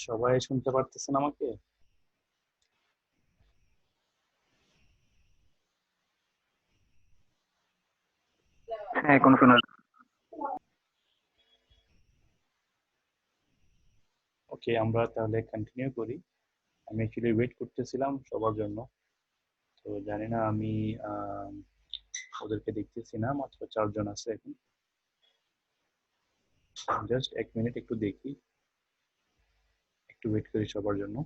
সবাই শুনতে পারতেছেন আমাকে? হ্যাঁ, কোনো শোনা ওকে, আমরা তাহলে কন্টিনিউ করি। আমি অ্যাকচুয়ালি ওয়েট করতেছিলাম সবার জন্য। তো জানি না, আমি আহ, ওদেরকে দেখতেছি না, মাত্র 4 জন আছে এখন। জাস্ট 1 মিনিট একটু দেখি, একটু ওয়েট করি সবার জন্য।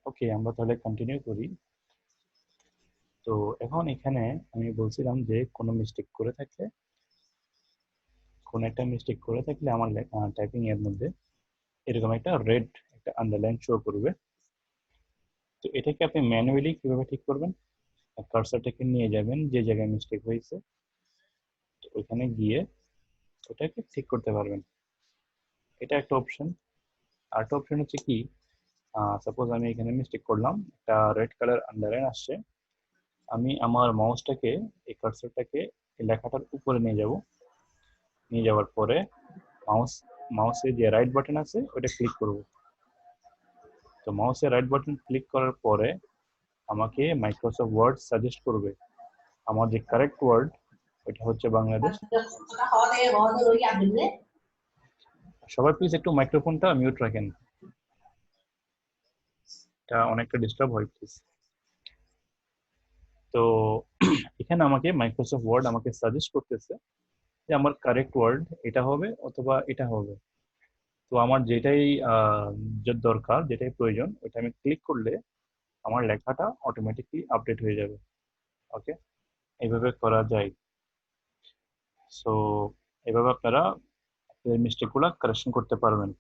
ওকে, আমরা তাহলে কন্টিনিউ করি। তো এখন এখানে আমি বলছিলাম যে কোনো একটা মিস্টেক করে থাকলে আমার টাইপিং এর মধ্যে এরকম একটা রেড একটা আন্ডারলাইন শো করবে। তো এটাকে আপনি ম্যানুয়ালি কিভাবে ঠিক করবেন? কার্সারটাকে নিয়ে যাবেন যে জায়গায় মিস্টেক হয়েছে, তো ওইখানে গিয়ে ওটাকে ঠিক করতে পারবেন। এটা একটা অপশন। আরেকটা অপশন হচ্ছে কি, সাপোজ আমি এখানে মিস্টেক করলাম, একটা রেড কালার আন্ডারলাইন আসছে। আমি আমার মাউসটাকে, এই কার্সরটাকে এই লেখাটার উপরে নিয়ে যাব। নিয়ে যাওয়ার পরে মাউস মাউসে যে রাইট বাটন আছে ওটা ক্লিক করব। তো মাউসে রাইট বাটন ক্লিক করার পরে আমাকে মাইক্রোসফট ওয়ার্ড সাজেস্ট করবে। আমার যে কারেক্ট ওয়ার্ড ওটা হচ্ছে বাংলাদেশ। সবাই প্লিজ একটু মাইক্রোফোনটা মিউট রাখেন, এটা অনেকটা ডিস্টার্ব হয় প্লিজ। তো এখানে আমাকে মাইক্রোসফট ওয়ার্ড আমাকে সাজেস্ট করতেছে যে আমার কারেক্ট ওয়ার্ড এটা হবে অথবা এটা হবে। তো আমার যেটাই যে দরকার, যেটাই প্রয়োজন, ওইটা আমি ক্লিক করলে আমার লেখাটা অটোমেটিকলি আপডেট হয়ে যাবে। ওকে, এইভাবে করা যায়। সো এভাবে আপনারা মিস্টেকগুলো কারেকশন করতে পারবেন।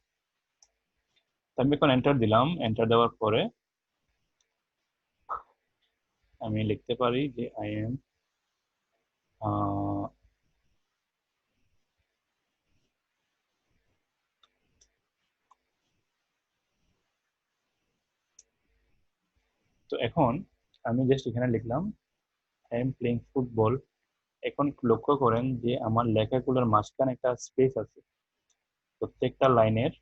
তো আমি এখন এন্টার দিলাম। এন্টার দেওয়ার পরে আমি লিখতে পারি যে আই এম তো এখন আমি জাস্ট এখানে লিখলাম আই এম প্লেইং ফুটবল। এখন একটু লক্ষ্য করেন যে আমার লেখাগুলোর মাঝখানে একটা স্পেস আছে প্রত্যেকটা লাইনের।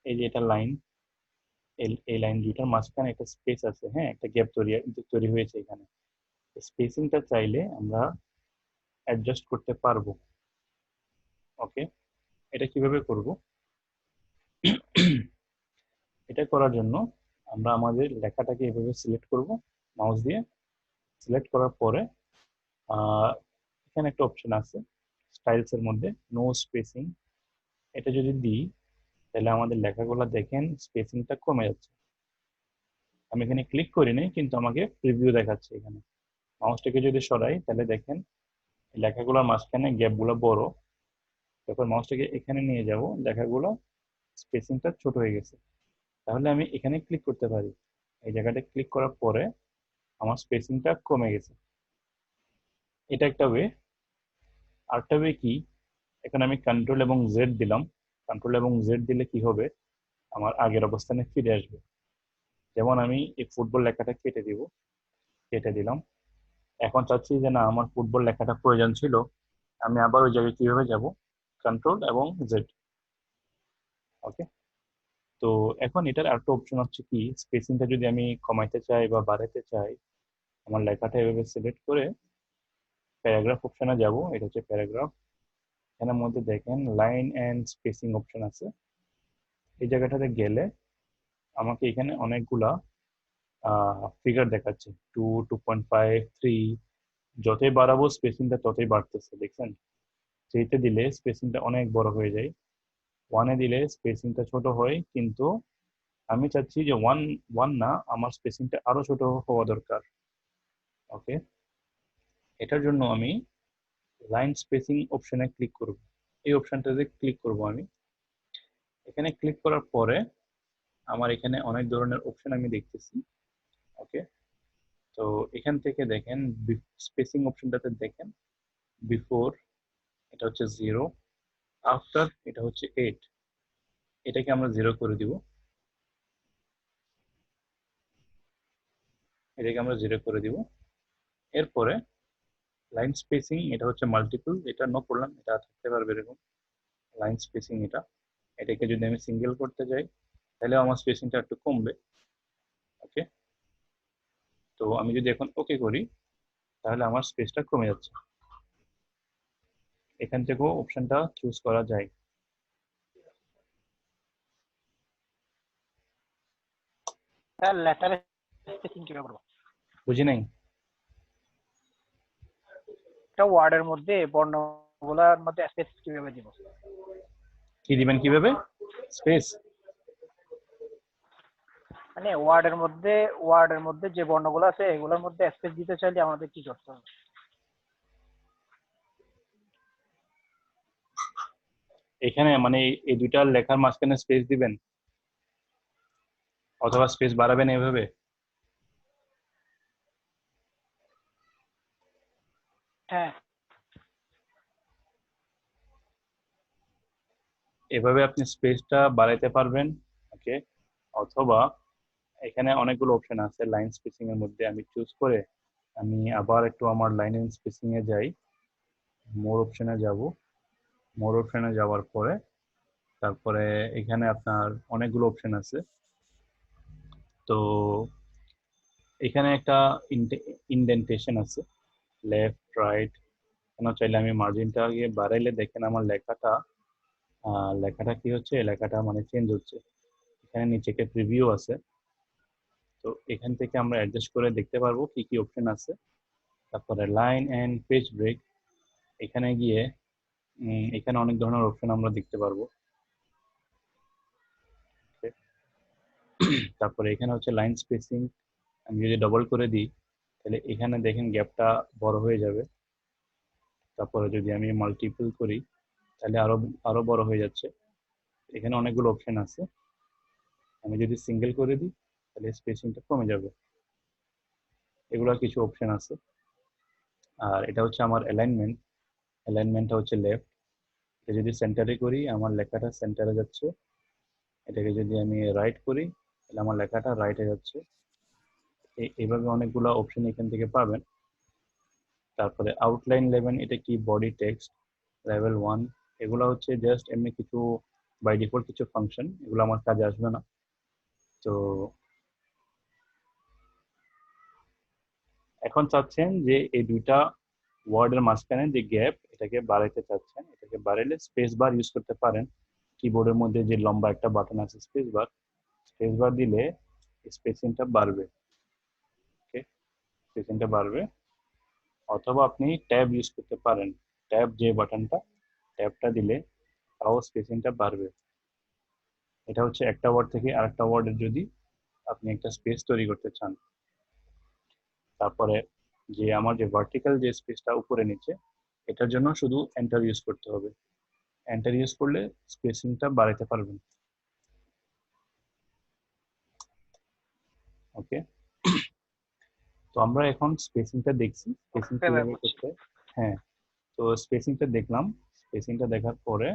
এই যে এটা লাইন, এই লাইন দুইটার মাঝখানে একটা স্পেস আছে, হ্যাঁ, একটা গ্যাপ তৈরি হয়েছে এখানে। স্পেসিংটা চাইলে আমরা অ্যাডজাস্ট করতে পারবো। ওকে, এটা কিভাবে করব? এটা করার জন্য আমরা আমাদের লেখাটাকে এভাবে সিলেক্ট করব মাউস দিয়ে। সিলেক্ট করার পরে আহ, এখানে একটা অপশন আছে স্টাইলস এর মধ্যে, নো স্পেসিং। এটা যদি দিই তাহলে আমাদের লেখাগুলো দেখেন স্পেসিংটা কমে যাচ্ছে। আমি এখানে ক্লিক করিনি কিন্তু আমাকে প্রিভিউ দেখাচ্ছে এখানে। মাউসটাকে যদি সরাই তাহলে দেখেন লেখাগুলোর মাঝখানে গ্যাপগুলো বড়। যখন মাউসটাকে এখানে নিয়ে যাব লেখাগুলো স্পেসিংটা ছোট হয়ে গেছে। তাহলে আমি এখানে ক্লিক করতে পারি। এই জায়গাটা ক্লিক করার পরে আমার স্পেসিংটা কমে গেছে। এটা একটা ওয়ে। আরেকটা ওয়ে কি, এখন আমি কন্ট্রোল এবং জেড দিলাম। কন্ট্রোল এবং জেড দিলে কি হবে, আমার আগের অবস্থানে ফিরে আসবে। যেমন আমি এই ফুটবল লেখাটা কেটে দিব, কেটে দিলাম। এখন চাচ্ছি যে না, আমার ফুটবল লেখাটা প্রয়োজন ছিল, আমি আবার ওই জায়গায় কিভাবে যাব, কন্ট্রোল এবং জেড। ওকে, তো এখন এটার আরেকটা অপশন হচ্ছে কি, স্পেসিংটা যদি আমি কমাইতে চাই বা বাড়াতে চাই, আমার লেখাটা এভাবে সিলেক্ট করে প্যারাগ্রাফ অপশনে যাব। এটা হচ্ছে প্যারাগ্রাফ। এখানের মধ্যে দেখেন লাইন এন্ড স্পেসিং অপশন আছে। এই জায়গাটাতে গেলে আমাকে এখানে অনেকগুলা ফিগার দেখাচ্ছে, 2, 2.5, 3। যতই বাড়াবো স্পেসিংটা ততই বাড়তেছে, দেখছেন? থ্রিতে দিলে স্পেসিংটা অনেক বড় হয়ে যায়, ওয়ানে দিলে স্পেসিংটা ছোট হয়, কিন্তু আমি চাচ্ছি যে ওয়ান ওয়ান না, আমার স্পেসিংটা আরো ছোট হওয়া দরকার। ওকে, এটার জন্য আমি লাইন স্পেসিং অপশনে ক্লিক করব। এই অপশনটাতে ক্লিক করব আমি। এখানে ক্লিক করার পরে আমার এখানে অনেক ধরনের অপশন আমি দেখতেছি। ওকে, তো এখান থেকে দেখেন স্পেসিং অপশনটাতে দেখেন, বিফোর এটা হচ্ছে 0, আফটার এটা হচ্ছে 8। এটাকে আমরা 0 করে দিব। এটাকে আমরা 0 করে দিব। এরপরে লাইন স্পেসিং এটা হচ্ছে মাল্টিপল, এটা নো প্রবলেম, এটা থাকতে পারবে এরকম। লাইন স্পেসিং এটাকে যদি আমি সিঙ্গেল করতে যাই তাহলে আমার স্পেসিংটা একটু কমবে। ওকে, তো আমি যদি এখন ওকে করি তাহলে আমার স্পেসটা কমে যাচ্ছে। এখান থেকেও অপশনটা চুজ করা যায়। স্যার লেটার স্পেসিং কিভাবে করবো? বুঝি নাই। একটা ওয়ার্ডের মধ্যে বর্ণগুলোর মধ্যে স্পেস কিভাবে দিব? কি দিবেন কিভাবে স্পেস? মানে ওয়ার্ডের মধ্যে যে বর্ণগুলো আছে এগুলোর মধ্যে স্পেস দিতে চাইলে আমাদের কি করতে হবে? এখানে মানে এই দুইটা লেখার মাঝখানে স্পেস দিবেন অথবা স্পেস বাড়াবেন এভাবে? হ্যাঁ। এভাবে আপনি স্পেসটা বাড়াইতে পারবেন। ওকে, অথবা এখানে অনেকগুলো অপশন আছে লাইন স্পেসিং এর মধ্যে, আমি চুজ করে আমি আবার একটু আমার লাইন এন্ড স্পেসিং এ যাই, মোর অপশনে যাব। মোর অপশনে যাওয়ার পরে তারপরে এখানে আপনার অনেকগুলো অপশন আছে। তো এখানে একটা ইন্ডেন্টেশন আছে, লেফট রাইট। কেন চাইলে আমি মার্জিনটা গিয়ে বাড়াইলে দেখেন আমার লেখাটা কি হচ্ছে, লেখাটা মানে চেঞ্জ হচ্ছে। এখানে নিচে একটা প্রিভিউ আছে, তো এখান থেকে আমরা অ্যাডজাস্ট করে দেখতে পারবো কি কি অপশন আছে। তারপরে লাইন এন্ড পেজ ব্রেক, এখানে গিয়ে এখানে অনেক ধরনের অপশন আমরা দেখতে পারবো। তারপরে এখানে হচ্ছে লাইন স্পেসিং, আমি যদি ডবল করে দিই তাহলে এখানে দেখেন গ্যাপটা বড় হয়ে যাবে। তারপরে যদি আমি মাল্টিপল করি তাহলে আরো আরো বড় হয়ে যাচ্ছে। এখানে অনেকগুলো অপশন আছে, আমি যদি সিঙ্গেল করে দিই তাহলে স্পেসিংটা কমে যাবে। এগুলো কিছু অপশন আছে। আর এটা হচ্ছে আমার অ্যালাইনমেন্ট, অ্যালাইনমেন্টটা হচ্ছে লেফট। এটা যদি সেন্টারে করি আমার লেখাটা সেন্টারে যাচ্ছে, এটাকে যদি আমি রাইট করি তাহলে আমার লেখাটা রাইটে যাচ্ছে। এইভাবে অনেকগুলো অপশন এখান থেকে পাবেন। তারপরে আউটলাইন লেভেল, এটা কি বডি টেক্সট লেভেল 1, এগুলো হচ্ছে জাস্ট এমনি কিছু বাই ডিফল্ট কিছু ফাংশন, এগুলো আমার কাজে আসবে না। তো এখন চাচ্ছেন যে এই দুইটা ওয়ার্ডের মাঝখানে যে গ্যাপ এটাকে বাড়াইতে চাচ্ছেন, এটাকে বাড়াইলে স্পেস বার ইউজ করতে পারেন। কিবোর্ডের মধ্যে যে লম্বা একটা বাটন আছে স্পেস বার দিলে স্পেসিংটা বাড়বে। ওকে, স্পেসিংটা বাড়বে। অথবা আপনি ট্যাব ইউজ করতে পারেন, ট্যাব যে বাটনটা, ট্যাবটা দিলে তাও স্পেসিংটা বাড়বে। এটা হচ্ছে একটা ওয়ার্ড থেকে আরেকটা ওয়ার্ডের যদি আপনি একটা স্পেস তৈরি করতে চান। তারপরে যে আমার যে ভার্টিক্যাল যে স্পেসটা উপরে নিচে, এটার জন্য শুধু এন্টার ইউজ করতে হবে। এন্টার ইউজ করলে স্পেসিংটা বাড়াতে পারবেন। ওকে, তো আমরা এখন স্পেসিংটা দেখছি, স্পেসিং কিভাবে করতে। হ্যাঁ, তো স্পেসিংটা দেখলাম। স্পেসিংটা দেখার পরে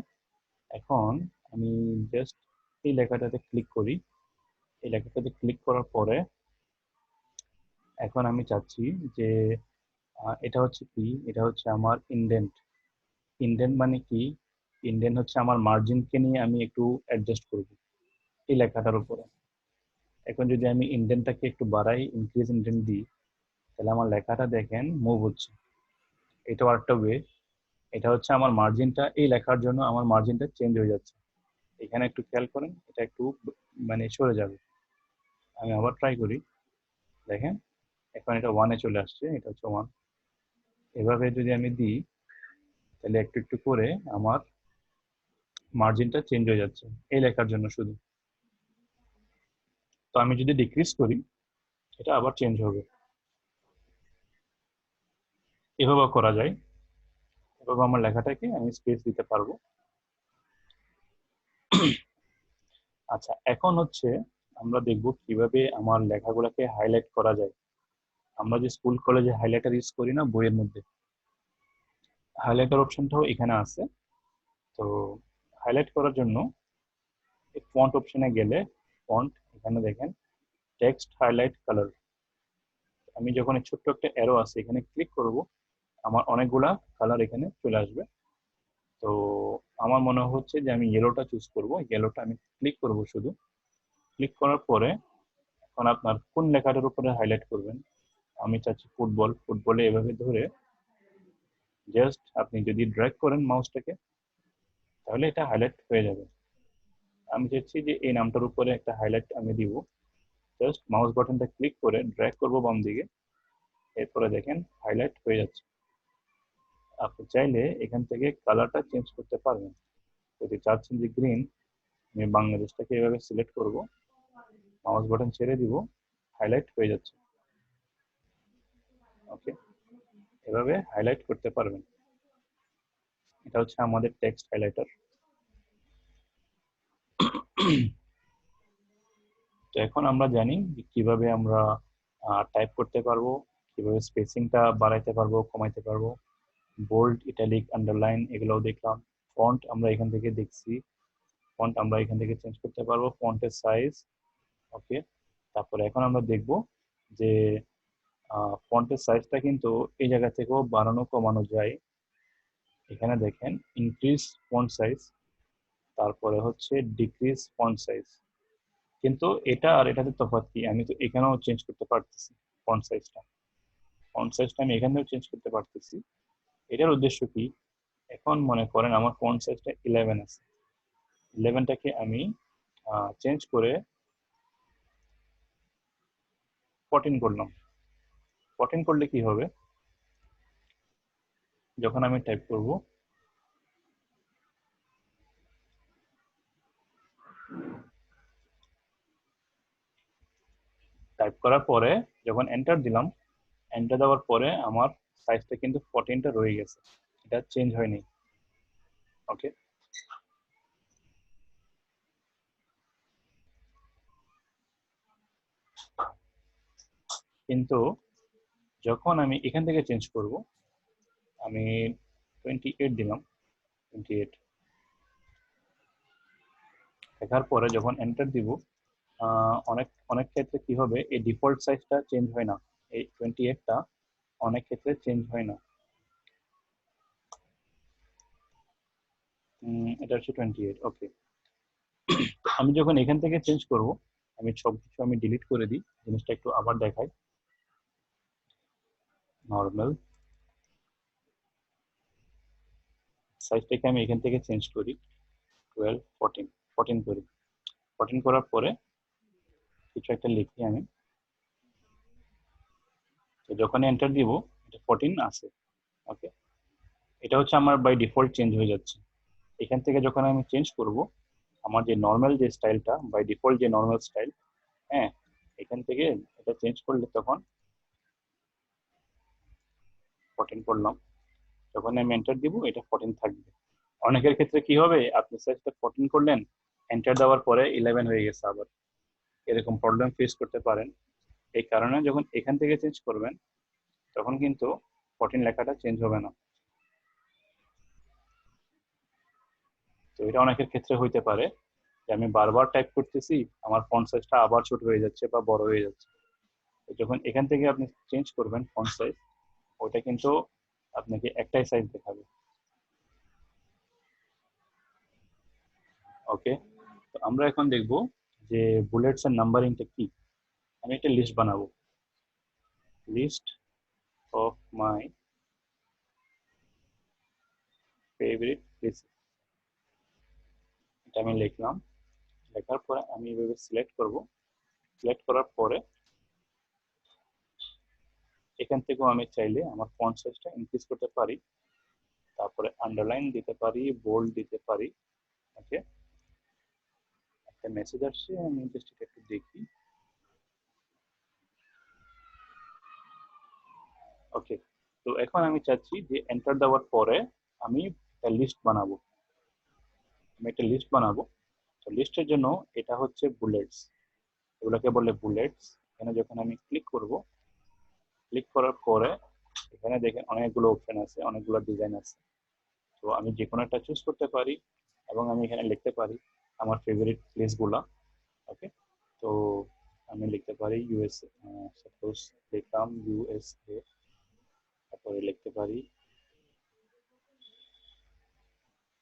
এখন আমি জাস্ট এই লেখাটাতে ক্লিক করি। এই লেখাটাতে ক্লিক করার পরে এখন আমি চাচ্ছি যে এটা হচ্ছে কি, এটা হচ্ছে আমার ইন্ডেন্ট। ইন্ডেন্ট মানে কি? ইন্ডেন্ট হচ্ছে আমার মার্জিনকে নিয়ে আমি একটু অ্যাডজাস্ট করব। এই লেখাটার উপরে। এখন যদি আমি ইন্ডেন্টটাকে একটু বাড়াই, ইনক্রিজ ইন্ডেন্ট দিই, তাহলে আমার লেখাটা দেখেন মুভ হচ্ছে। এটাও আরেকটা ওয়ে। এটা হচ্ছে আমার মার্জিনটা, এই লেখার জন্য আমার মার্জিনটা চেঞ্জ হয়ে যাচ্ছে। এখানে একটু খেয়াল করেন, এটা একটু মানে সরে যাবে। আমি আবার ট্রাই করি, দেখেন এখন এটা 1-এ চলে আসছে, এটা হচ্ছে 1। এভাবে যদি আমি দিই, তাহলে একটু একটু করে আমার মার্জিনটা চেঞ্জ হয়ে যাচ্ছে এই লেখার জন্য শুধু। তো আমি যদি ডিক্রিজ করি, এটা আবার চেঞ্জ হবে। এভাবে করা যায়। এভাবে আমার লেখাটাকে আমি স্পেস দিতে পারবো। আচ্ছা, এখন হচ্ছে আমরা দেখব কিভাবে আমার লেখাগুলোকে হাইলাইট করা যায়। আমরা যে স্কুল কলেজে হাইলাইটার ইউজ করি না বইয়ের মধ্যে, হাইলাইটার অপশনটাও এখানে আছে। তো হাইলাইট করার জন্য এই ফন্ট অপশনে গেলে, ফন্ট এখানে দেখেন টেক্সট হাইলাইট কালার। আমি যখন এই ছোট্ট একটা অ্যারো আছে এখানে ক্লিক করব, আমার অনেকগুলা কালার এখানে চলে আসবে। তো আমার মনে হচ্ছে যে আমি ইয়েলোটা চুজ করব। ইয়েলোটা আমি ক্লিক করব শুধু। ক্লিক করার পরে এখন আপনার কোন লেখাটার উপরে হাইলাইট করবেন। আমি চাচ্ছি ফুটবল। ফুটবলে এভাবে ধরে জাস্ট আপনি যদি ড্র্যাগ করেন মাউসটাকে, তাহলে এটা হাইলাইট হয়ে যাবে। আমি চাচ্ছি যে এই নামটার উপরে একটা হাইলাইট আমি দিব। জাস্ট মাউস বাটনটা ক্লিক করে ড্র্যাগ করব বাম দিকে, এরপরে দেখেন হাইলাইট হয়ে যাচ্ছে। আপনি চাইলে এখান থেকে কালারটা চেঞ্জ করতে পারবেন। যদি চাচ্ছেন যে গ্রিন, আমি বাংলাদেশটাকে এভাবে সিলেক্ট করব, মাউস বাটন ছেড়ে দিব, হাইলাইট হয়ে যাচ্ছে। ওকে, এভাবে হাইলাইট করতে পারবেন। এটা হচ্ছে আমাদের টেক্সট হাইলাইটার। তো এখন আমরা জানি যে কিভাবে আমরা টাইপ করতে পারবো, কিভাবে স্পেসিংটা বাড়াইতে পারবো, কমাইতে পারবো। বোল্ড, ইটালিক, আন্ডারলাইন এগুলোও দেখলাম। ফন্ট আমরা এখান থেকে দেখছি, ফন্ট আমরা এখান থেকে চেঞ্জ করতে পারবো, ফন্টের সাইজ। ওকে, তারপরে এখন আমরা দেখব যে ফন্টের সাইজটা কিন্তু এই জায়গা থেকেও বাড়ানো কমানো যায়। এখানে দেখেন ইনক্রিজ ফন্ট সাইজ, তারপরে হচ্ছে ডিক্রিজ ফন্ট সাইজ। কিন্তু এটা আর এটাতে তফাৎ কি, আমি তো এখানেও চেঞ্জ করতে পারতেছি ফন্ট সাইজটা। ফন্ট সাইজটা আমি এখানেও চেঞ্জ করতে পারতেছি। এটার উদ্দেশ্য কি, এখন মনে করেন আমার ফন্ট সাইজটা 11 আছে, 11টাকে আমি চেঞ্জ করে 14 করলাম। 14 করলে কি হবে, যখন আমি টাইপ করব, টাইপ করার পরে যখন এন্টার দিলাম, এন্টার দেওয়ার পরে আমার সাইজটা কিন্তু 14টা রয়ে গেছে, এটা চেঞ্জ হয়নি। ওকে, কিন্তু যখন আমি এখান থেকে চেঞ্জ করব, আমি 28 দিলাম, 28 দেখার পরে যখন এন্টার দিব, অনেক অনেক ক্ষেত্রে কি হবে, এই ডিফল্ট সাইজটা চেঞ্জ হয় না, এই 28টা অনেক ক্ষেত্রে চেঞ্জ হয় না। এটা হচ্ছে 28। ওকে, আমি যখন এখান থেকে চেঞ্জ করব, আমি সবকিছু আমি ডিলিট করে দিই, জিনিসটা একটু আবার দেখাই। নর্মাল সাইজটাকে আমি এখান থেকে চেঞ্জ করি, 12, 14, 14 করি। 14 করার পরে কিছু একটা লিখি আমি, তো যখন এন্টার দিব, এটা 14 আছে। ওকে, এটা হচ্ছে আমার বাই ডিফল্ট চেঞ্জ হয়ে যাচ্ছে। এখান থেকে যখন আমি চেঞ্জ করব, আমার যে নর্মাল যে স্টাইলটা, বাই ডিফল্ট যে নর্মাল স্টাইল, হ্যাঁ, এখান থেকে এটা চেঞ্জ করলে তখন 14 করলাম, যখন আমি এন্টার দিব এটা 14 থাকবে। অনেকের ক্ষেত্রে কি হবে, আপনি সাইজটা 14 করলেন, এন্টার দেওয়ার পরে 11 হয়ে গেছে, আবার এরকম প্রবলেম ফেস করতে পারেন। এই কারণে যখন এখান থেকে চেঞ্জ করবেন, তখন কিন্তু 14 লেখাটা চেঞ্জ হবে না। তো এটা অনেকের ক্ষেত্রে হইতে পারে যে আমি বারবার টাইপ করতেছি, আমার ফন্ট সাইজটা আবার ছোট হয়ে যাচ্ছে বা বড় হয়ে যাচ্ছে। তো যখন এখান থেকে আপনি চেঞ্জ করবেন ফন্ট সাইজ, ওটা কিন্তু আপনাকে একটাই সাইজ দেখাবে। ওকে, তো আমরা এখন দেখব যে বুলেটস এর নাম্বারিংটা কি। আমি একটা লিস্ট বানাবো, list of my favourite places. এটা আমি লিখলাম, লেখার পরে আমি এভাবে সিলেক্ট করব। সিলেক্ট করার পরে এখান থেকেও আমি চাইলে আমার ফন্ট সাইজটা ইনক্রিজ করতে পারি, তারপরে আন্ডারলাইন দিতে পারি, বোল্ড দিতে পারি। ওকে, একটা মেসেজ আসছে, আমি জাস্ট এটা একটু দেখি। ওকে, তো এখন আমি চাচ্ছি যে এন্টার দেওয়ার পরে আমি একটা লিস্ট বানাবো। আমি একটা লিস্ট বানাবো, তো লিস্টের জন্য এটা হচ্ছে বুলেটস, এগুলোকে বলে বুলেটস। এখানে যখন আমি ক্লিক করব, ক্লিক করার পরে এখানে দেখেন অনেকগুলো অপশন আছে, অনেকগুলো ডিজাইন আছে। তো আমি যে কোনো একটা চুজ করতে পারি এবং আমি এখানে লিখতে পারি আমার ফেভারিট প্লেসগুলা। ওকে, তো আমি লিখতে পারি ইউএসএ, সাপোজ লিখলাম ইউএসএ, তারপরে লিখতে পারি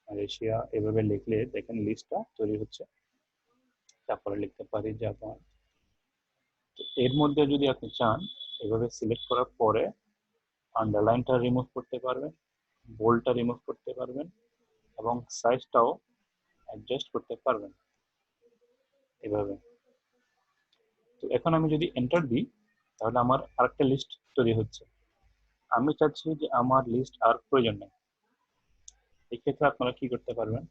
মালয়েশিয়া। এভাবে লিখলে দেখেন লিস্টটা তৈরি হচ্ছে। তারপরে লিখতে পারি জাপান। তো এর মধ্যে যদি আপনি চান, এভাবে সিলেক্ট করার পরে আন্ডারলাইনটা রিমুভ করতে পারবেন, বোল্ডটা রিমুভ করতে পারবেন এবং সাইজটাও অ্যাডজাস্ট করতে পারবেন এভাবে। তো এখন আমি যদি এন্টার দিই, তাহলে আমার আরেকটা লিস্ট তৈরি হচ্ছে। আমি চাচ্ছি যে আমার লিস্ট আর প্রয়োজন নেই। এই ক্ষেত্রে আপনারা কি করতে পারবেন,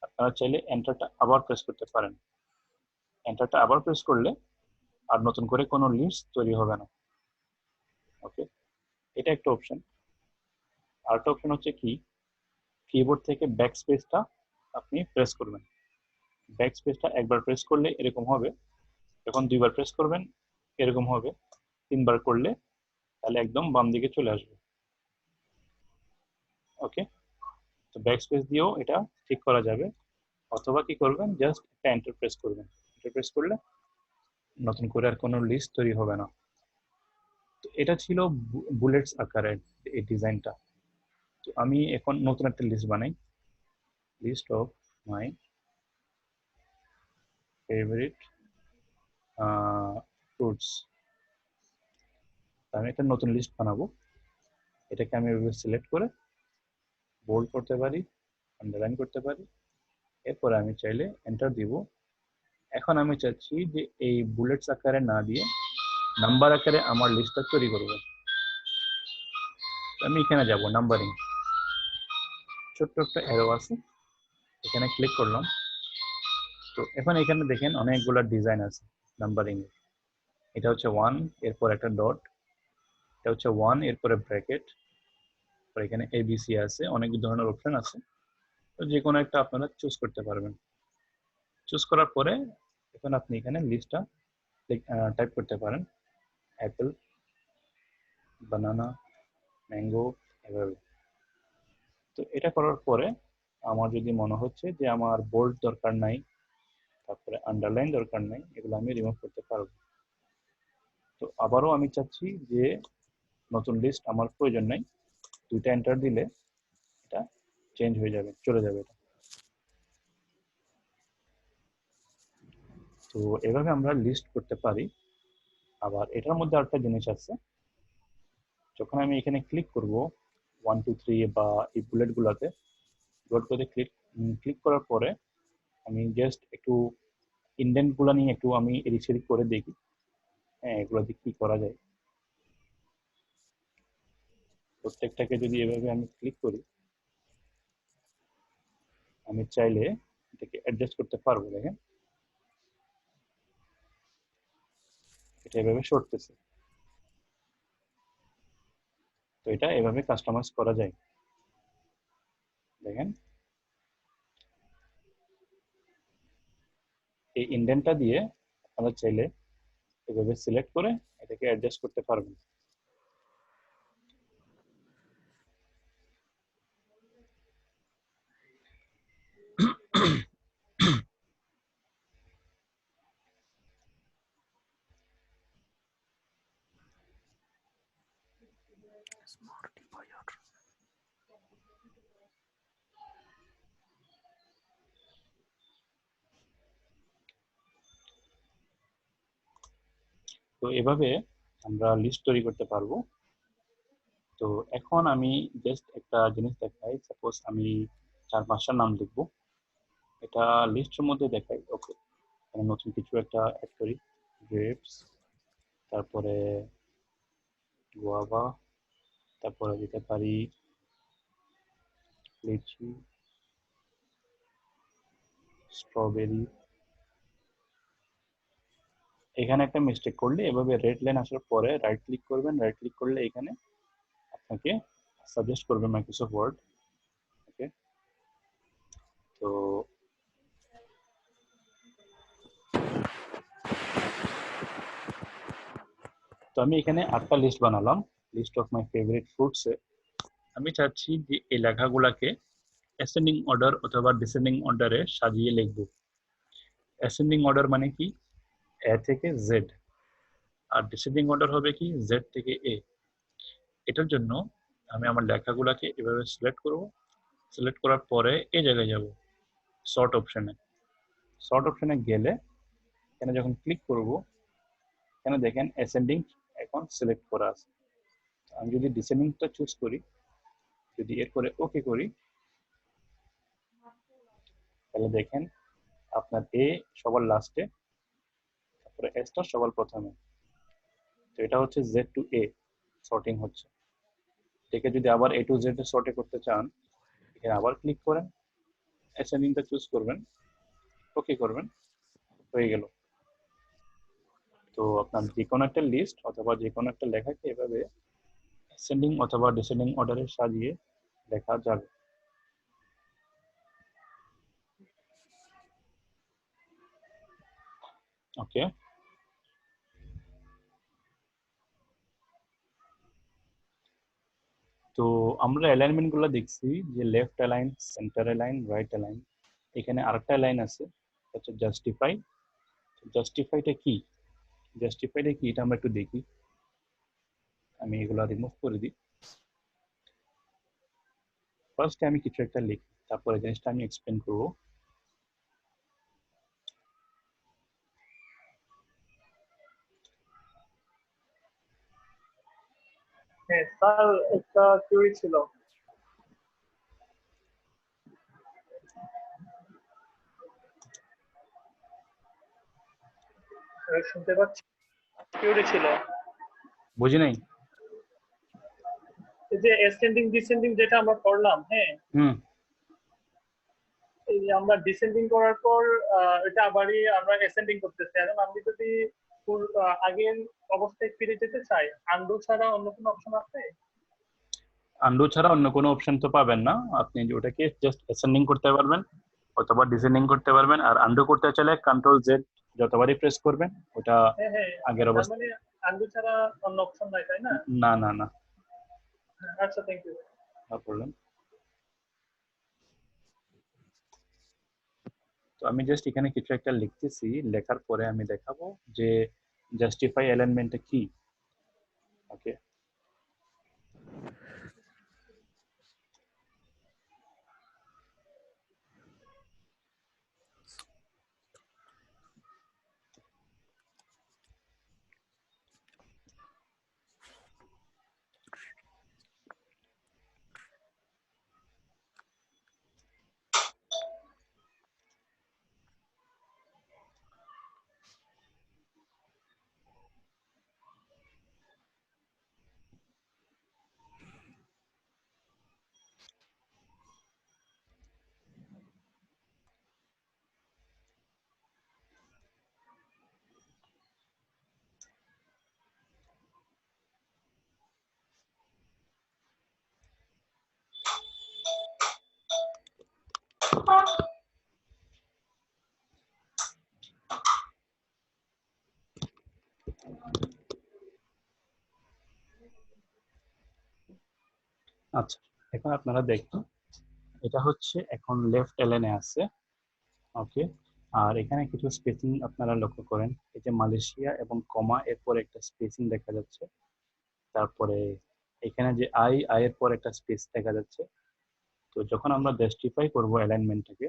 আপনারা চাইলে এন্টারটা আবার প্রেস করতে পারেন। এন্টারটা আবার প্রেস করলে আর নতুন করে কোনো লিস্ট তৈরি হবে না। ওকে, এটা একটা অপশন। আরেকটা অপশন হচ্ছে কি, কিবোর্ড থেকে ব্যাক স্পেসটা আপনি প্রেস করবেন। ব্যাক স্পেসটা একবার প্রেস করলে এরকম হবে, যখন দুইবার প্রেস করবেন এরকম হবে, তিনবার করলে তাহলে একদম বাম দিকে চলে আসবে। ওকে, তো ব্যাক স্পেস দিয়েও এটা ঠিক করা যাবে, অথবা কি করবেন, জাস্ট একটা এন্টার প্রেস করবেন। এন্টার প্রেস করলে নতুন করে আর কোনো লিস্ট তৈরি হবে না। তো এটা ছিল বুলেটস আকারের এই ডিজাইনটা। তো আমি এখন নতুন একটা লিস্ট বানাই, list of my favourite fruits. আমি একটা নতুন লিস্ট বানাবো। এটাকে আমি এভাবে সিলেক্ট করে বোল্ড করতে পারি, আন্ডারলাইন করতে পারি। এরপরে আমি চাইলে এন্টার দিব। এখন আমি চাচ্ছি যে এই বুলেটস আকারে না দিয়ে নাম্বার আকারে আমার লিস্টটা তৈরি করব। আমি এখানে যাব নাম্বারিং, ছোট্ট একটা অ্যারো আছে, এখানে ক্লিক করলাম। তো এখন এখানে দেখেন অনেকগুলো ডিজাইন আছে নাম্বারিং এর। এটা হচ্ছে 1, এরপর একটা ডট, এটা হচ্ছে 1, এরপরে ব্র্যাকেট, আর এখানে এবিসি আছে, অনেক ধরনের অপশন আছে। তো যে কোনো একটা আপনারা চুজ করতে পারবেন। চুজ করার পরে এখন আপনি এখানে লিস্টটা টাইপ করতে পারেন, অ্যাপেল, বানানা, ম্যাঙ্গো, এভাবে। তো এটা করার পরে আমার যদি মনে হচ্ছে যে আমার বোল্ড দরকার নাই, তারপরে আন্ডারলাইন দরকার নাই, এগুলো আমি রিমুভ করতে পারবো। তো আবারও আমি চাচ্ছি যে নতুন লিস্ট আমার প্রয়োজন নাই, দুইটা এন্টার দিলে এটা চেঞ্জ হয়ে যাবে, চলে যাবে এটা। তো এভাবে আমরা লিস্ট করতে পারি। আবার এটার মধ্যে আরেকটা জিনিস আছে, যখন আমি এখানে ক্লিক করব 1 2 3 বা এই বুলেটগুলোতে, বুলেটগুলোতে ক্লিক ক্লিক করার পরে আমি জাস্ট একটু ইন্ডেন্টগুলো নিয়ে একটু আমি এদিক সেদিক করে দেখি, হ্যাঁ এগুলো দিয়ে কি করা যায়। প্রত্যেকটাকে যদি এভাবে আমি ক্লিক করি, আমি চাইলে এটাকে অ্যাডজাস্ট করতে পারবো। দেখেন এটা এভাবে সরতেছে। তো এটা এভাবে কাস্টমাইজ করা যায়। দেখেন এই ইন্ডেন্টটা দিয়ে আপনারা চাইলে এভাবে সিলেক্ট করে এটাকে অ্যাডজাস্ট করতে পারবেন। তো এভাবে আমরা লিস্ট তৈরি করতে পারবো। তো এখন আমি জাস্ট একটা জিনিস দেখাই, সাপোজ আমি 4-5টা নাম লিখবো, এটা লিস্টের মধ্যে দেখাই। ওকে, নতুন কিছু একটা অ্যাড করি, গ্রেপস, তারপরে গুয়াভা, তারপরে দিতে পারি লিচি, স্ট্রবেরি। এখানে একটা মিস্টেক করলে, এভাবে রেড লাইন আসার পরে রাইট ক্লিক করবেন, রাইট ক্লিক করলে এখানে আপনাকে সাজেস্ট করবে মাইক্রোসফট ওয়ার্ড। ওকে, তো তো আমি এখানে 8টা লিস্ট বানালাম, list of my favourite fruits. আমি চাচ্ছি যে এই লেখাগুলাকে অ্যাসেন্ডিং অর্ডার অথবা ডিসেন্ডিং অর্ডারে সাজিয়ে লিখব। অ্যাসেন্ডিং অর্ডার মানে কি, এ থেকে জেড, আর ডিসেন্ডিং অর্ডার হবে কি, জেড থেকে এ। এটার জন্য আমি আমার লেখাগুলাকে এভাবে সিলেক্ট করব, সিলেক্ট করার পরে এই জায়গায় যাব, সর্ট অপশনে। সর্ট অপশনে গেলে এখানে যখন ক্লিক করব, এখানে দেখেন অ্যাসেন্ডিং এখন সিলেক্ট করা আছে। আমি যদি ডিসেন্ডিংটা চুজ করি, যদি এরপরে ওকে করি, তাহলে দেখেন আপনার এ সবার লাস্টে, তারপরে এসটা সবার প্রথমে। তো এটা হচ্ছে জেড টু এ সর্টিং হচ্ছে। এটাকে যদি আবার এ টু জেড এ সর্টে করতে চান, এখানে আবার ক্লিক করেন, অ্যাসেন্ডিংটা চুজ করবেন, ওকে করবেন, হয়ে গেল। তো আপনার যে কোনো একটা লিস্ট অথবা যে কোনো একটা লেখাকে এভাবে অ্যাসেন্ডিং অথবা ডিসেন্ডিং অর্ডারে সাজিয়ে লেখা যাবে। ওকে, তো আমরা অ্যালাইনমেন্ট গুলো দেখছি যে left align, centre align, right align. এখানে আরেকটা অ্যালাইন আছে, হচ্ছে জাস্টিফাই। জাস্টিফাইটা কি, জাস্টিফাইটা কি এটা আমরা একটু দেখি। আমি এগুলো রিমুভ করে দিই। ফার্স্টে আমি কিছু একটা লিখি, তারপরে জিনিসটা আমি এক্সপ্লেন করব। হ্যাঁ স্যার, একটা থিওরি ছিল। শুনতে পাচ্ছি? থিওরি ছিল, বুঝি নাই। এই যে অ্যাসেন্ডিং ডিসেন্ডিং যেটা আমরা করলাম, হ্যাঁ, হুম, এই যে আমরা ডিসেন্ডিং করার পর এটা আবারই আমরা অ্যাসেন্ডিং করতেছি। এখন আমি যদি আগের অবস্থায় ফিরে যেতে চাই, আন্ডু ছাড়া অন্য কোনো অপশন আছে? আন্ডু ছাড়া অন্য কোনো অপশন তো পাবেন না। আপনি ওটাকে জাস্ট অ্যাসেন্ডিং করতে পারবেন অথবা ডিসেন্ডিং করতে পারবেন। আর আন্ডু করতে চাইলে কন্ট্রোল জেড যতবারই প্রেস করবেন, ওটা হ্যাঁ হ্যাঁ, আগের তার অবস্থা। মানে আন্ডু ছাড়া অন্য অপশন নাই, তাই না? না না না, আচ্ছা, থ্যাংক ইউ। না প্রবলেম। তো আমি জাস্ট এখানে কিছু একটা লিখতেছি, লেখার পরে আমি দেখাবো যে জাস্টিফাই অ্যালাইনমেন্টটা কি। ওকে, আচ্ছা, এখন আপনারা দেখুন, এটা হচ্ছে এখন লেফট এলাইনে আছে। ওকে, আর এখানে কিছু স্পেসিং আপনারা লক্ষ্য করেন, এই যে মালয়েশিয়া এবং কমা এরপর একটা স্পেসিং দেখা যাচ্ছে। তারপরে এখানে যে আই এর পর একটা স্পেস দেখা যাচ্ছে। তো যখন আমরা জাস্টিফাই করব অ্যালাইনমেন্টটাকে,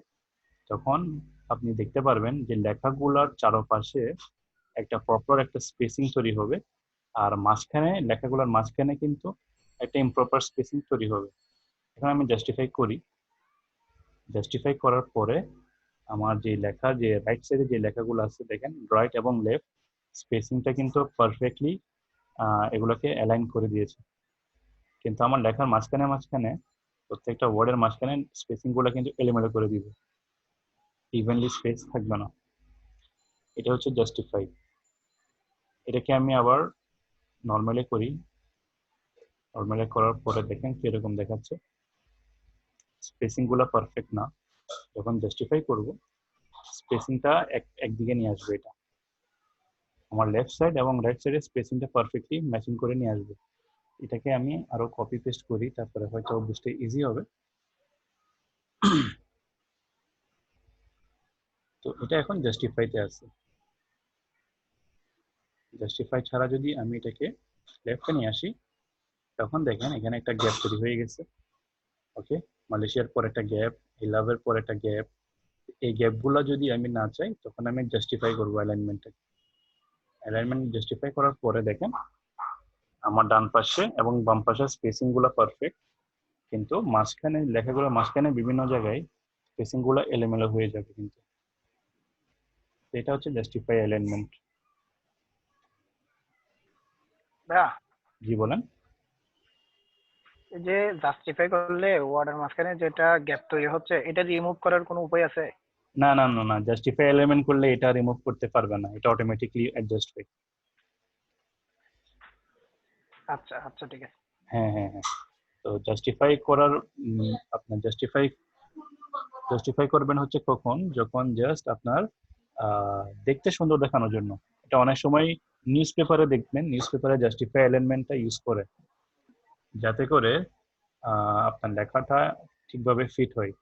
তখন আপনি দেখতে পারবেন যে লেখাগুলোর চারপাশে একটা প্রপার একটা স্পেসিং তৈরি হবে, আর মাঝখানে লেখাগুলোর মাঝখানে কিন্তু একটা ইমপ্রপার স্পেসিং তৈরি হবে। এখন আমি জাস্টিফাই করি, জাস্টিফাই করার পরে আমার যে লেখা, যে রাইট সাইডে যে লেখাগুলো আছে দেখেন, রাইট এবং লেফট স্পেসিংটা কিন্তু পারফেক্টলি এগুলোকে অ্যালাইন করে দিয়েছে। কিন্তু আমার লেখার মাঝখানে মাঝখানে প্রত্যেকটা ওয়ার্ডের মাঝখানে স্পেসিং গুলো কিন্তু এলোমেলো করে দিবে, ইভেনলি স্পেস থাকবে না। এটা হচ্ছে জাস্টিফাই। এটাকে আমি আবার নর্মালি করি, নর্মালি করার পরে দেখেন কিরকম দেখাচ্ছে, স্পেসিং গুলো পারফেক্ট না। যখন জাস্টিফাই করব স্পেসিংটা একদিকে নিয়ে আসবে, এটা আমার লেফট সাইড এবং রাইট সাইডে স্পেসিংটা পারফেক্টলি ম্যাচিং করে নিয়ে আসবে। এটাকে আমি আরো কপি পেস্ট করি, তারপরে হয়তো বুঝতে ইজি হবে। তো এটা এখন জাস্টিফাইতে আছে। জাস্টিফাই ছাড়া যদি আমি এটাকে লেফটে নিয়ে আসি, তখন দেখেন এখানে একটা গ্যাপ তৈরি হয়ে গেছে। ওকে, মালয়েশিয়ার পর একটা গ্যাপ, ইলাভের পর একটা গ্যাপ। এই গ্যাপগুলো যদি আমি না চাই, তখন আমি জাস্টিফাই করবো অ্যালাইনমেন্টটাকে। অ্যালাইনমেন্ট জাস্টিফাই করার পরে দেখেন আমার ডান পাশে এবং বাম পাশে স্পেসিং গুলো পারফেক্ট, কিন্তু মাঝখানে লেখাগুলো মাঝখানে বিভিন্ন জায়গায় স্পেসিং গুলো এলোমেলো হয়ে যাবে কিন্তু। এটা হচ্ছে জাস্টিফাই অ্যালাইনমেন্ট। ভাইয়া, জি বলেন। এই যে জাস্টিফাই করলে ওয়ার্ডের মাঝখানে যেটা গ্যাপ তৈরি হচ্ছে, এটা রিমুভ করার কোনো উপায় আছে? না না না না, জাস্টিফাই এলিমেন্ট করলে এটা রিমুভ করতে পারবে না, এটা অটোমেটিকলি অ্যাডজাস্ট হয়। আচ্ছা আচ্ছা, ঠিক আছে। হ্যাঁ হ্যাঁ হ্যাঁ। তো জাস্টিফাই করার আপনার জাস্টিফাই জাস্টিফাই করবেন হচ্ছে কখন, যখন জাস্ট আপনার দেখতে সুন্দর দেখানোর জন্য। এটা অনেক সময় নিউজ পেপারে দেখবেন, নিউজ পেপারে জাস্টিফাই এলিমেন্টটা ইউজ করে, যাতে করে আপনার লেখাটা ঠিকভাবে ফিট হয়।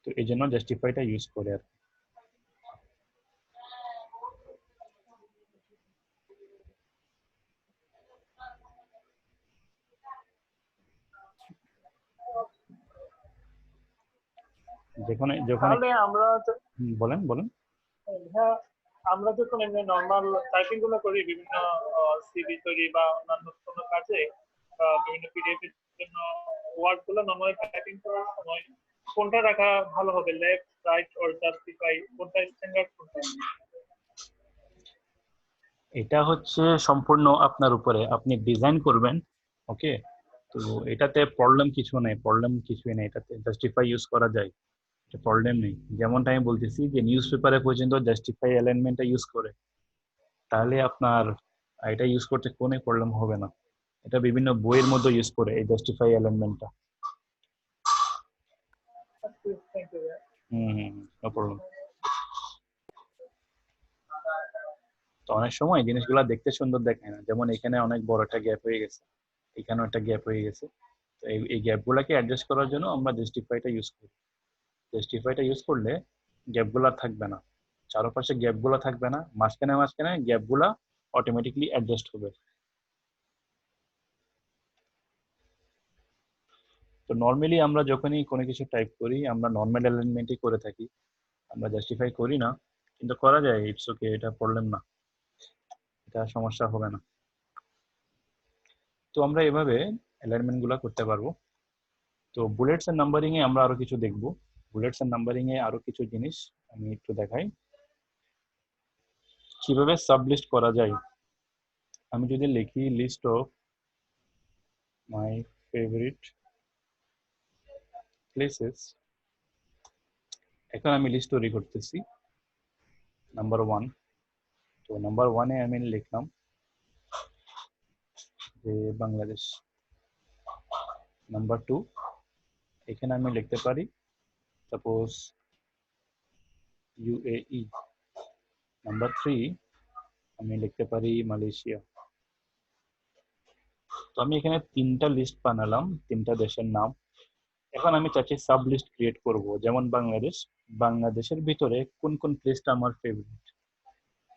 তো এই জন্য জাস্টিফাইটা ইউজ করে আর কি। যেখানে যখন তাহলে আমরা বলেন বলেন। হ্যাঁ, আমরা যখন এমনি নর্মাল টাইপিং গুলো করি বিভিন্ন সিভি তৈরি বা অন্যান্য কোনো কাজে বিভিন্ন পিডিএফ এর জন্য ওয়ার্ড গুলো নর্মালি টাইপিং করার সময় কোনটা রাখা ভালো হবে, লেফট রাইট অর জাস্টিফাই, কোনটা স্ট্যান্ডার্ড কোনটা? এটা হচ্ছে সম্পূর্ণ আপনার উপরে, আপনি ডিজাইন করবেন। ওকে, তো এটাতে প্রবলেম কিছু নেই, প্রবলেম কিছুই নেই, এটাতে জাস্টিফাই ইউজ করা যায়, এটা প্রবলেম নেই। যেমনটা আমি বলতেছি যে নিউজ পেপারে পর্যন্ত জাস্টিফাই অ্যালাইনমেন্টটা ইউজ করে, তাহলে আপনার এটা ইউজ করতে কোনো প্রবলেম হবে না। এটা বিভিন্ন বইয়ের মধ্যে ইউজ করে এই জাস্টিফাই অ্যালাইনমেন্টটা। Thank you. No problem. তো অনেক সময় জিনিসগুলো দেখতে সুন্দর দেখায় না, যেমন এখানে অনেক বড় একটা গ্যাপ হয়ে গেছে, এখানেও একটা গ্যাপ হয়ে গেছে। তো এই গ্যাপগুলোকে অ্যাডজাস্ট করার জন্য আমরা জাস্টিফাইটা ইউজ করি। জাস্টিফাইটা ইউজ করলে গ্যাপগুলো থাকবে না, চারপাশে গ্যাপগুলো থাকবে না, মাঝখানে মাঝখানে গ্যাপগুলো অটোমেটিকলি অ্যাডজাস্ট হবে। তো নর্মালি আমরা যখনই কোনো কিছু টাইপ করি, আমরা নর্মাল অ্যালাইনমেন্টই করে থাকি, আমরা জাস্টিফাই করি না, কিন্তু করা যায়, ইটস ওকে, এটা প্রবলেম না, এটা সমস্যা হবে না। তো আমরা এভাবে অ্যালাইনমেন্ট গুলা করতে পারবো। তো বুলেটস এন্ড নাম্বারিং এ আমরা আরো কিছু দেখবো। বুলেটস এন্ড নাম্বারিং এ আরো কিছু জিনিস আমি একটু দেখাই, কিভাবে সাবলিস্ট করা যায়। আমি যদি লিখি list of my favourite places, এখন আমি লিস্ট তৈরি করতেছি নাম্বার 1। তো নাম্বার 1 এ আমি লিখলাম যে বাংলাদেশ। নাম্বার 2, এখানে আমি লিখতে পারি সাপোজ ইউএই। নাম্বার 3 আমি লিখতে পারি মালয়েশিয়া। তো আমি এখানে 3টা লিস্ট বানালাম, 3টা দেশের নাম। এখন আমি চাচ্ছি সাব লিস্ট ক্রিয়েট করব, যেমন বাংলাদেশ, বাংলাদেশের ভিতরে কোন কোন প্লেসটা আমার ফেভারিট,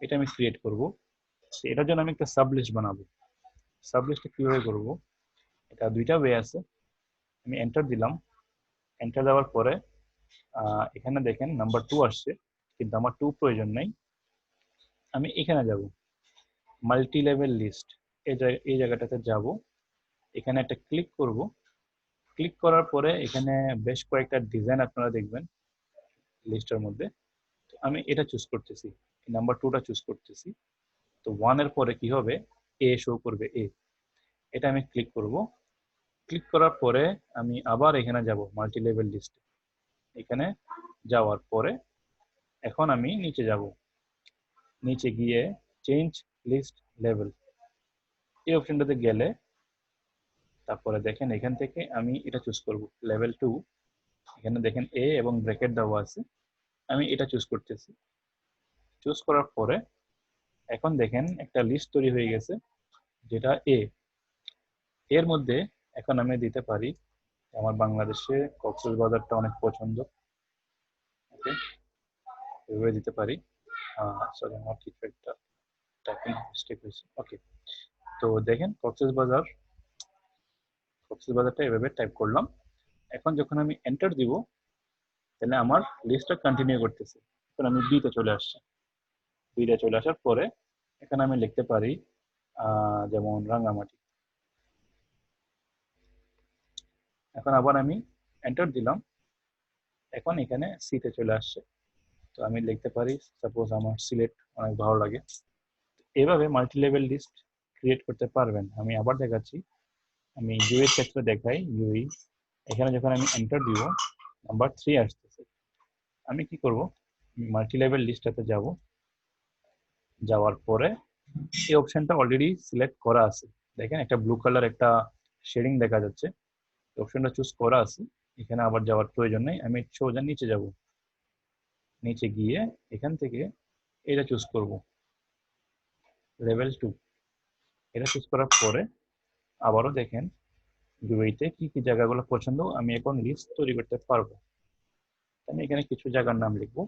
এটা আমি ক্রিয়েট করব। এটার জন্য আমি একটা সাব লিস্ট বানাবো। সাব লিস্টটা কিভাবে করব, এটা দুইটা ওয়ে আছে। আমি এন্টার দিলাম, এন্টার দেওয়ার পরে এখানে দেখেন নাম্বার 2 আসছে, কিন্তু আমার 2 প্রয়োজন নাই। আমি এখানে যাব, মাল্টি লেভেল লিস্ট, এই জায়গাটাতে যাব। এখানে একটা ক্লিক করব। ক্লিক করার পরে এখানে বেশ কয়েকটা ডিজাইন আপনারা দেখবেন লিস্টের মধ্যে। তো আমি এটা চুজ করতেছি, নাম্বার 2টা চুজ করতেছি। তো 1 এর পরে কি হবে, এ শো করবে, এ। এটা আমি ক্লিক করব। ক্লিক করার পরে আমি আবার এখানে যাব মাল্টি লেভেল লিস্টে। এখানে যাওয়ার পরে এখন আমি নিচে যাব, নিচে গিয়ে চেঞ্জ লিস্ট লেভেল, এই অপশনটাতে গেলে তারপরে দেখেন এখান থেকে আমি এটা চুজ করব, লেভেল 2। এখানে দেখেন এ এবং ব্র্যাকেট দেওয়া আছে, আমি এটা চুজ করতেছি। চুজ করার পরে এখন দেখেন একটা লিস্ট তৈরি হয়ে গেছে, যেটা এ। এর মধ্যে এখন আমি দিতে পারি আমার বাংলাদেশে কক্সবাজারটা অনেক পছন্দ, ওকে, এভাবে দিতে পারি। সরি, আমার কিছু একটা টাইপিং মিস্টেক হয়েছে, ওকে। তো দেখেন কক্সবাজারটা এভাবে টাইপ করলাম। এখন যখন আমি এন্টার দিব, তাহলে আমার লিস্টটা কন্টিনিউ করতেছে। এখন আমি বিতে চলে আসছি, বিতে চলে আসার পরে এখানে আমি লিখতে পারি যেমন রাঙ্গামাটি। এখন আবার আমি এন্টার দিলাম, এখন এখানে সিতে চলে আসছে। তো আমি লিখতে পারি সাপোজ আমার সিলেট অনেক ভালো লাগে। এভাবে মাল্টি লেভেল লিস্ট ক্রিয়েট করতে পারবেন। আমি আবার দেখাচ্ছি, আমি ইউ এর ক্ষেত্রে দেখাই, ইউই। এখানে যখন আমি এন্টার দিব, নাম্বার 3 আসতেছে। আমি কি করব, মাল্টি লেভেল লিস্টটাতে যাব। যাওয়ার পরে এই অপশনটা অলরেডি সিলেক্ট করা আছে, দেখেন একটা ব্লু কালার একটা শেডিং দেখা যাচ্ছে, অপশনটা চুজ করা আছে। এখানে আবার যাওয়ার প্রয়োজন নেই, আমি সোজা নিচে যাব। নিচে গিয়ে এখান থেকে এটা চুজ করব, লেভেল 2। এটা চুজ করার পরে আবারও দেখেন ইউআইতে কি কি জায়গাগুলো পছন্দ আমি এখন লিস্ট তৈরি করতে পারবো। আমি এখানে কিছু জায়গার নাম লিখবো।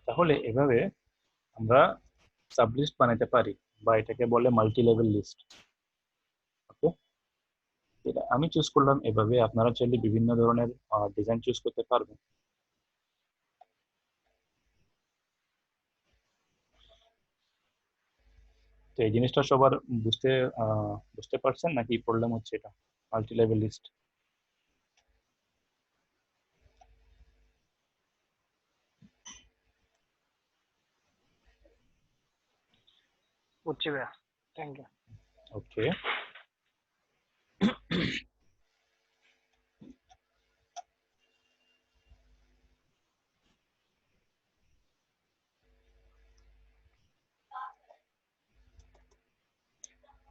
তাহলে এভাবে আমরা সাব লিস্ট বানাতে পারি, বা এটাকে বলে মাল্টি লেভেল লিস্ট। ওকে, এটা আমি চুজ করলাম এভাবে, আপনারা চাইলে বিভিন্ন ধরনের ডিজাইন চুজ করতে পারবেন। তো এই জিনিসটা সবার বুঝতে পারছেন নাকি প্রবলেম হচ্ছে এটা, মাল্টি লেভেল লিস্ট? বুঝছি ভাইয়া, থ্যাংক ইউ। ওকে,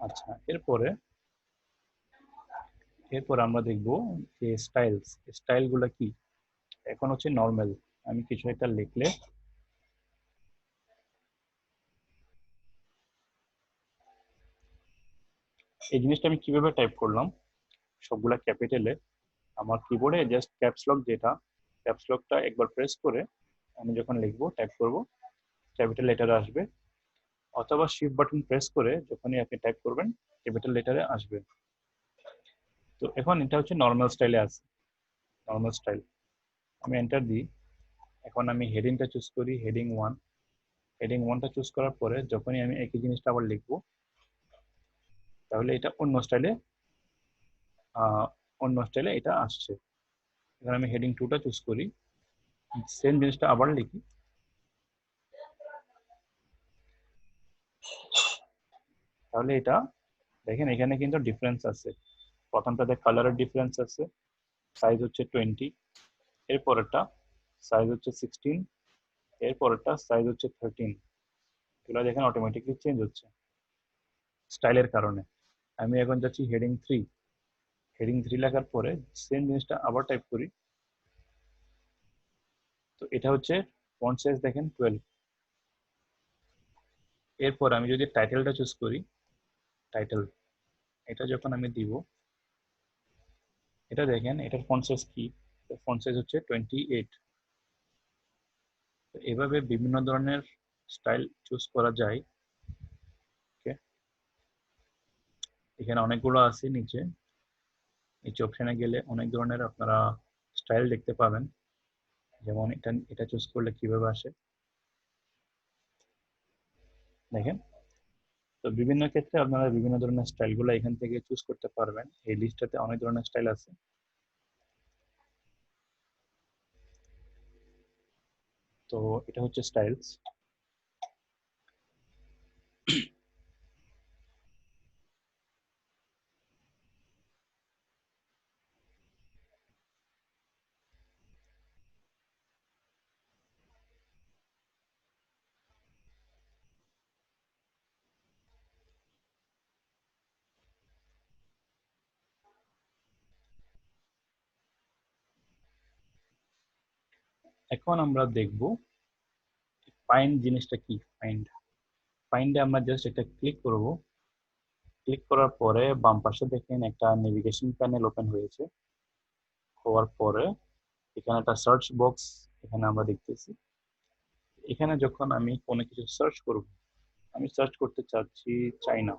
আচ্ছা। এরপর আমরা দেখব যে স্টাইলগুলো কি। এখন হচ্ছে নর্মাল, আমি কিছু একটা লিখলে এই জিনিসটা আমি কিভাবে টাইপ করলাম, সবগুলা ক্যাপিটালে। আমার কিবোর্ডে জাস্ট ক্যাপস লক, যেটা ক্যাপস লকটা একবার প্রেস করে আমি যখন লিখবো, টাইপ করব, ক্যাপিটাল লেটারে আসবে। অথবা শিফট বাটন প্রেস করে যখনই আপনি টাইপ করবেন, ক্যাপিটাল লেটারে আসবে। তো এখন এটা হচ্ছে নর্মাল স্টাইলে আছে, নর্মাল স্টাইল। আমি এন্টার দিই। এখন আমি হেডিংটা চুজ করি, হেডিং 1টা চুজ করার পরে যখনই আমি একই জিনিসটা আবার লিখবো, তাহলে এটা অন্য স্টাইলে এটা আসছে। এখানে আমি হেডিং 2টা চুজ করি, সেম জিনিসটা আবার লিখি, তাহলে এটা দেখেন এখানে কিন্তু ডিফারেন্স আছে। প্রথমটাতে কালারের ডিফারেন্স আছে, সাইজ হচ্ছে 20, এর পরেরটা সাইজ হচ্ছে 16, এর পরেরটা সাইজ হচ্ছে 13। এগুলো দেখেন অটোমেটিকলি চেঞ্জ হচ্ছে স্টাইলের কারণে। আমি এখন যাচ্ছি হেডিং 3 লেখার পরে সেম জিনিসটা আবার টাইপ করি। তো এটা হচ্ছে ফন্ট সাইজ দেখেন 12। এরপর আমি যদি টাইটেলটা চুজ করি, টাইটেল, এটা যখন আমি দিব, এটা দেখেন এটার ফন্ট সাইজ কি, ফন্ট সাইজ হচ্ছে 28। এভাবে বিভিন্ন ধরনের স্টাইল চুজ করা যায়। ওকে, এখানে অনেকগুলো আছে। নিচে অপশনে গেলে অনেক ধরনের আপনারা স্টাইল দেখতে পাবেন। যেমন এটা চুজ করলে কিভাবে আসে দেখেন। তো বিভিন্ন ক্ষেত্রে আপনারা বিভিন্ন ধরনের স্টাইলগুলো এখান থেকে চুজ করতে পারবেন। এই লিস্টটাতে অনেক ধরনের স্টাইল আছে। তো এটা হচ্ছে স্টাইলস। এখন আমরা দেখব ফাইন্ড জিনিসটা কি। ফাইন্ডে আমরা জাস্ট এটা ক্লিক করব। ক্লিক করার পরে বাম পাশে দেখেন একটা নেভিগেশন প্যানেল ওপেন হয়েছে। হওয়ার পরে এখানে একটা সার্চ বক্স এখানে আমরা দেখতেছি। এখানে যখন আমি কোনো কিছু সার্চ করব, আমি সার্চ করতে চাচ্ছি চাইনা।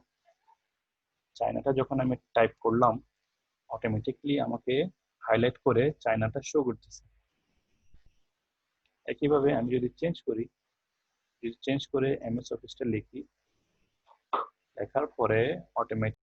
চাইনাটা যখন আমি টাইপ করলাম, অটোমেটিকলি আমাকে হাইলাইট করে চাইনাটা শো করতেছে। একইভাবে আমি যদি চেঞ্জ করে এমএস অফিসটা লিখি, লেখার পরে অটোমেটিক